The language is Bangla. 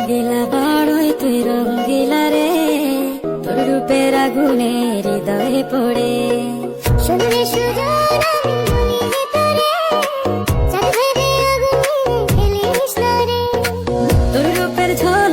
দিলা বড়ই তুই রঙ্গিলা রে, তোর রূপের আগুনে হৃদয়ে পড়ে। শুনলে সুজন আমি বলি যে তোরে, চাঁদ ভেবে আগুনে খেলিস না রে। তোর রূপের ঝড়